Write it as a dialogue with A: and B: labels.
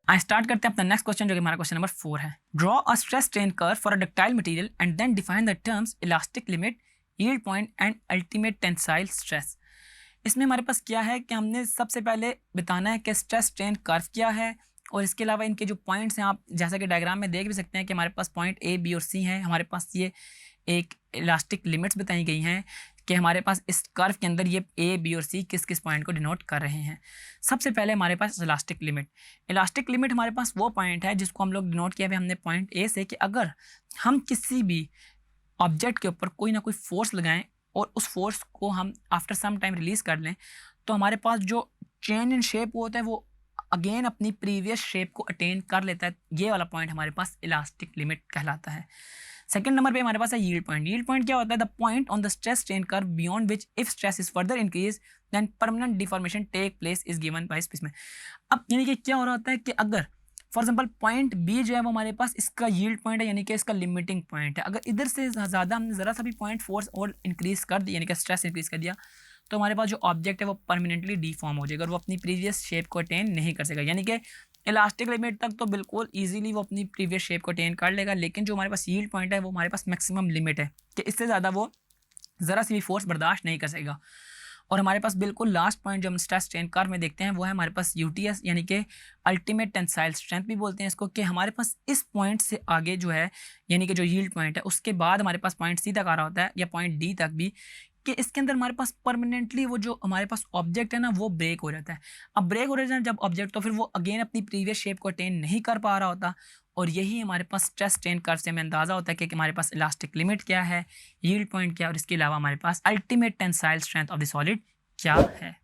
A: I start करते हैं अपना नेक्स्ट क्वेश्चन, जो कि हमारा क्वेश्चन नंबर 4 है। Draw a stress strain curve for a ductile material and then define the terms elastic limit, yield point and ultimate tensile stress. इसमें हमारे पास क्या है कि हमने सबसे पहले बताना है कि स्ट्रेस स्ट्रेन कर्व क्या है, और इसके अलावा इनके जो पॉइंट्स हैं आप जैसा कि डायग्राम में देख भी सकते हैं कि हमारे पास पॉइंट ए, बी और सी हैं। हमारे पास ये एक इलास्टिक लिमिट्स बताई गई हैं कि हमारे पास इस कर्व के अंदर ये ए, बी और सी किस किस पॉइंट को डिनोट कर रहे हैं। सबसे पहले हमारे पास इलास्टिक लिमिट। इलास्टिक लिमिट हमारे पास वो पॉइंट है जिसको हम लोग डिनोट किया है हमने पॉइंट ए से, कि अगर हम किसी भी ऑब्जेक्ट के ऊपर कोई ना कोई फोर्स लगाएं और उस फोर्स को हम आफ्टर सम टाइम रिलीज कर लें, तो हमारे पास जो चेंज इन शेप होता है वो अगेन अपनी प्रीवियस शेप को अटेन कर लेता है। ये वाला पॉइंट हमारे पास इलास्टिक लिमिट कहलाता है। सेकंड नंबर पे हमारे पास है यील्ड पॉइंट। यील्ड पॉइंट क्या होता है? The point on the stress strain curve beyond which if stress is further increase then permanent deformation take place is given by specific. अब यानी कि क्या हो रहा होता है कि अगर फॉर एग्जाम्पल पॉइंट बी जो है वो हमारे पास इसका यील्ड पॉइंट है, यानी कि इसका लिमिटिंग पॉइंट है। अगर इधर से ज़्यादा हमने ज़रा सा भी पॉइंट फोर्स और इंक्रीज कर दिया, यानी कि स्ट्रेस इंक्रीज कर दिया, तो हमारे पास जो ऑब्जेक्ट है वो परमानेंटली डिफॉर्म हो जाएगा और वो अपनी प्रीवियस शेप को अटेन नहीं कर सकेगा। यानी कि इलास्टिक लिमिट तक तो बिल्कुल इजीली वो अपनी प्रीवियस शेप को अटेन कर लेगा, लेकिन जो हमारे पास यील्ड पॉइंट है वो हमारे पास मैक्सिमम लिमिट है कि इससे ज़्यादा वो ज़रा सी भी फोर्स बर्दाश्त नहीं कर सकेगा। और हमारे पास बिल्कुल लास्ट पॉइंट जो हम स्ट्रेस स्ट्रेन कर्व में देखते हैं वो है हमारे पास यूटीएस, यानी कि अल्टीमेट टेंसाइल स्ट्रेंथ भी बोलते हैं इसको, कि हमारे पास इस पॉइंट से आगे जो है, यानी कि जो यील्ड पॉइंट है उसके बाद हमारे पास पॉइंट सी तक आ रहा होता है या पॉइंट डी तक भी, कि इसके अंदर हमारे पास परमानेंटली वो जो हमारे पास ऑब्जेक्ट है ना वो ब्रेक हो जाता है। अब ब्रेक हो जाता है जब ऑब्जेक्ट, तो फिर वो अगेन अपनी प्रीवियस शेप को अटेन नहीं कर पा रहा होता। और यही हमारे पास स्ट्रेस स्ट्रेन कर्व से हमें अंदाज़ा होता है कि हमारे पास इलास्टिक लिमिट क्या है, यील्ड पॉइंट क्या है, और इसके अलावा हमारे पास ultimate tensile strength of the solid क्या है।